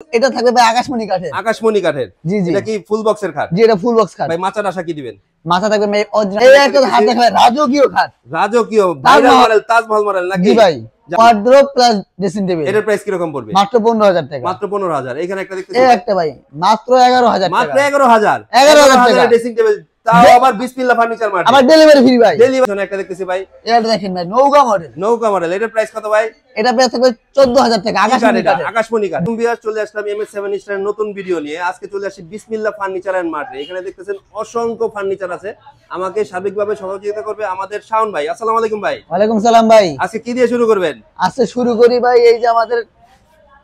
এটা থাকবে ভাই আকাশমণি কাঠের। আকাশমণি কাঠের। জি জি। এটা কি ফুল বক্সের খাট? জি এটা ফুল বক্স খাট। ভাই মাচার আশা কি দিবেন? মাথা থাকবে ভাই অরিজিনাল। এই একটা হাত দেখবে রাজকীয় খাট। রাজকীয় ভাইরাল মডেল তাজমহল মডেল নাকি? জি ভাই। Wardrobe plus dressing table. এটার প্রাইস কি রকম পড়বে? মাত্র 15000 টাকা। মাত্র 15000। এখানে একটা দেখতেছি এই একটা ভাই মাত্র 11000 টাকা। মাত্র 11000। 11000 টাকা ড্রেসিং টেবিল তাও আবার বিসমিল্লাহ ফার্নিচার মার্ট। আবার ডেলিভারি ফ্রি ভাই। ডেলিভারি একটা দেখতেছি ভাই। এটা দেখেন ভাই নৌকা মডেল। নৌকা মডেল। এটার প্রাইস কত ভাই? এটা প্রাইস থাকবে 14000 টাকা। আকাশমণি কাঠের। আকাশমণি কাঠ। তুমি বিয়ার চলে আসলাম MS7 স্টারের নতুন ভিডিও নিয়ে। আজকে চলে আসি বিসমিল্লাহ ফার্নিচার এন্ড মার্টে। এখানে দেখতেছেন অসংখ্য ফার্নিচার আছে। আমাকে সার্বিকভাবে সহযোগিতা করবে আমাদের শাওন ভাই। আসসালামু আলাইকুম ভাই। ওয়ালাইকুম সালাম ভাই। আজকে কি দিয়ে শুরু করবেন? আজকে শুরু করি ভাই এই যে আমাদের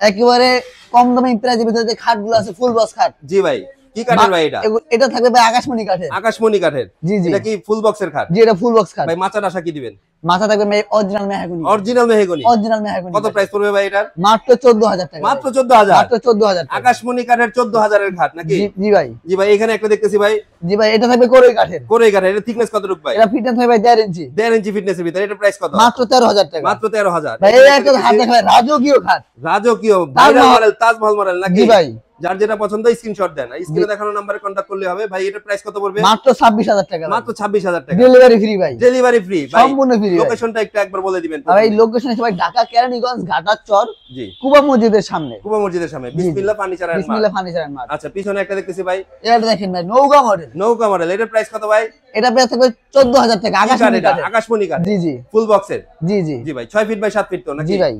একেবারে কম দামে প্রাইজের ভিতরে যে খাটগুলো আছে ফুল বক্স খাট। জি ভাই। কি কাঠের ভাই এটা? এটা থাকবে ভাই আকাশমণি কাঠের। আকাশমণি কাঠের। জি জি। এটা কি ফুল বক্সের খাট? জি এটা ফুল বক্স খাট। ভাই মাচার আশা কি দিবেন? মাথা থাকবে ভাই original mahogany. Original mahogany. Original mahogany. কত প্রাইস পড়বে ভাই এটার? মাত্র 14000 টাকা। মাত্র 14000। মাত্র 14000 টাকা। আকাশমণি কাঠের 14000 এর খাট নাকি? জি ভাই। জি ভাই এখানে একটা দেখতেছি ভাই। জি ভাই এটা থাকবে কোরই কাঠের। কোরই কাঠের। এটা থিকনেস কতটুকু ভাই? এটা ফিটনেস থাকবে ভাই 1.5 ইঞ্চি। 1.5 ইঞ্চি ফিটনেসের ভিতরে। এটা প্রাইস কত? মাত্র 13000 টাকা। মাত্র 13000। ভাই এই একটা হাত দেখবে রাজকীয় খাট। রাজকীয় ভাইরাল মডেল তাজমহল মডেল নাকি? জি ভাই। যার যেটা পছন্দ স্ক্রিনশট দেন। স্ক্রিনে দেখানো নম্বরে কন্টাক্ট করলে হবে। ভাই এটার প্রাইস কত পড়বে? মাত্র 26000 টাকা। মাত্র 26000 টাকা। ডেলিভারি ফ্রি ভাই। ডেলিভারি ফ্রি ভাই। সম্পূর্ণ ফ্রি। লোকেশনটা একটু একবার বলে দিবেন। ভাই লোকেশন আছে ভাই ঢাকা কেরানীগঞ্জ ঘাটাচর। জি। কুবা মসজিদের সামনে। কুবা মসজিদের সামনে বিসমিল্লাহ ফার্নিচার এন্ড মার্ট। বিসমিল্লাহ ফার্নিচার এন্ড মার্ট। আচ্ছা পিছনে একটা দেখতেছি ভাই। এটা দেখেন ভাই নৌকা মডেল। নৌকা মডেল। এটার প্রাইস কত ভাই? এটা প্রাইস থাকবে 14000 টাকা। আকাশমণি কাঠের। আকাশমণি কাঠ। জি জি। ফুল বক্সের। জি জি। জি ভাই 6 ফিট বাই 7 ফিট তো নাকি? জি ভাই।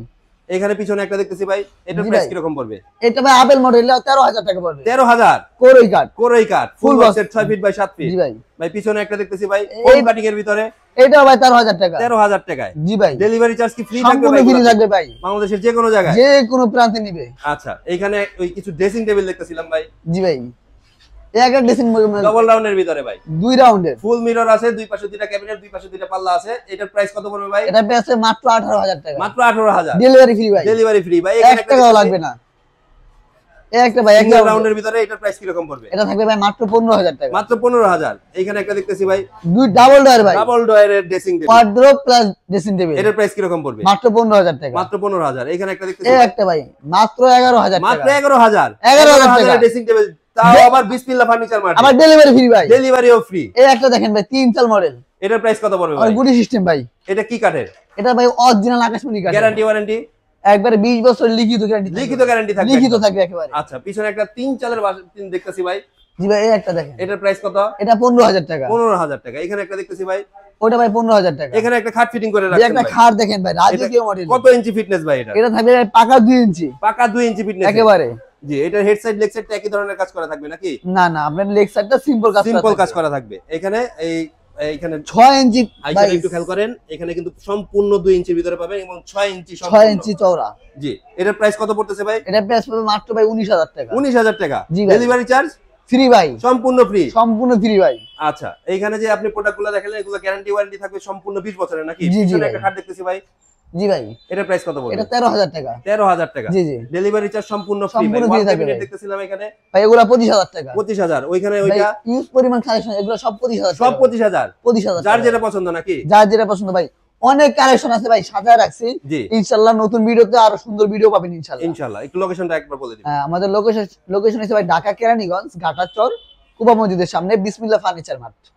এখানে পিছনে একটা দেখতেছি ভাই। এটার প্রাইস কি রকম পড়বে? এটা ভাই আপেল মডেল 13000 টাকা পড়বে। 13000। কোরই কাঠ। কোরই কাঠ। ফুল বক্সের 6 ফিট বাই 7 ফিট। জি ভাই। ভাই পিছনে একটা দেখতেছি ভাই হোম কাটিং এর ভিতরে। এটা ভাই 13000 টাকা। 13000 টাকায়। জি ভাই। ডেলিভারি চার্জ কি ফ্রি থাকবে সম্পূর্ণ ভাই? ফ্রি থাকবে ভাই। বাংলাদেশের যে কোনো জায়গায়। যে কোনো প্রান্তে নিবে। আচ্ছা এখানে ওই কিছু ড্রেসিং টেবিল দেখতেছিলাম ভাই। জি ভাই। এই একটা ড্রেসিং ডাবল রাউন্ডের ভিতরে ভাই। 2 রাউন্ডের। ফুল মিরর আছে, দুই পাশে দুইটা ক্যাবিনেট, দুই পাশে দুইটা পাল্লা আছে। এটার প্রাইস কত পড়বে ভাই? এটা প্রাইস মাত্র 18000 টাকা। মাত্র 18000। ডেলিভারি ফ্রি ভাই। ডেলিভারি ফ্রি ভাই। 1 টাকাও লাগবে না। এই একটা ভাই এক রাউন্ডের ভিতরে এটার প্রাইস কি রকম পড়বে? এটা থাকবে ভাই মাত্র 15000 টাকা। মাত্র 15000। এখানে একটা দেখতেছি ভাই। দুই ডাবল ডোর ভাই। ডাবল ডোরের dressing table. Wardrobe plus dressing table. এটার প্রাইস কি রকম পড়বে? মাত্র 15000 টাকা। মাত্র 15000। এখানে একটা দেখতেছি এই একটা ভাই মাত্র 11000 টাকা। মাত্র 11000। 11000 টাকা ড্রেসিং টেবিল তাও আবার বিসমিল্লাহ ফার্নিচার মার্ট। আবার ডেলিভারি ফ্রি ভাই। ডেলিভারিও ফ্রি। এই একটা দেখেন ভাই 3 চাল মডেল। এটার প্রাইস কত পড়বে আর ভাই? গুডি সিস্টেম ভাই। এটা কি কাঠের? এটা ভাই অরিজিনাল আকাশমণি কাঠের। Guarantee warranty? একবারে 20 বছর লিখিত গ্যারান্টি। লিখিত গ্যারান্টি থাকবে। লিখিত থাকবে একেবারে। আচ্ছা পিছনে একটা 3 চালের বাসা দেখতেছি ভাই। জি ভাই এই একটা দেখেন। এটার প্রাইস কত? এটা 15000 টাকা। 15000 টাকা। এখানে একটা দেখতেছি ভাই। ওটা ভাই 15000 টাকা। এখানে একটা খাট ফিটিং করে এই রাখছেন একটা ভাই। খাট দেখেন ভাই রাজকীয় মডেল। কত ইঞ্চি ফিটনেস ভাই এটা? এটা থাকবে ভাই পাকা 2 ইঞ্চি। পাকা 2 ইঞ্চি ফিটনেস একেবারে। জি এটা হেড সাইড লেগ সাইড একই ধরনের কাজ করা থাকবে নাকি? না না আপনার লেগ সাইডটা সিম্পল কাজ করা থাকবে। এখানে এইখানে 6 ইঞ্চি ভাই একটু খেয়াল করেন। এখানে কিন্তু সম্পূর্ণ 2 ইঞ্চির ভিতরে পাবেন এবং 6 ইঞ্চি 6 ইঞ্চি চওড়া। জি এটার প্রাইস কত পড়তেছে ভাই? এটা প্রাইস পাবে মাত্র ভাই 19000 টাকা। 19000 টাকা। জি ভাই। ডেলিভারি চার্জ ফ্রি ভাই। সম্পূর্ণ ফ্রি। সম্পূর্ণ ফ্রি ভাই। আচ্ছা এইখানে যে আপনি প্রোডাক্টগুলো দেখালেন এগুলো গ্যারান্টি ওয়ারেন্টি থাকবে সম্পূর্ণ 20 বছরের নাকি? জি, জি পিছনে ভাই। একটা খাট দেখতেছি ভাই। জি ভাই। এটার প্রাইস কত পড়বে? এটা 13000 টাকা। 13000 টাকা। জি জি। ডেলিভারি চার্জ সম্পূর্ণ ফ্রি। সম্পূর্ণ free থাকবে ভাই। দেখতেছিলাম এখানে ভাই এগুলা 25000 টাকা। 25000। ওইখানে ভাই ওইটা ইউজ পরিমাণ কালেকশন এগুলো সব 25000 সব 25000। 25000 যার যেটা পছন্দ নাকি? যার যেটা পছন্দ ভাই। অনেক কালেকশন আছে ভাই সাজায় রাখছি। জি ইনশাআল্লাহ নতুন ভিডিওতে আরো সুন্দর ভিডিও পাবেন ইনশাআল্লাহ। ইনশাআল্লাহ। একটু লোকেশনটা একবার বলে দিন। হ্যাঁ আমাদের লোকেশন হচ্ছে ভাই ঢাকা কেরানীগঞ্জ ঘাটাচর কুবা মসজিদের সামনে বিসমিল্লাহ ফার্নিচার মার্ট।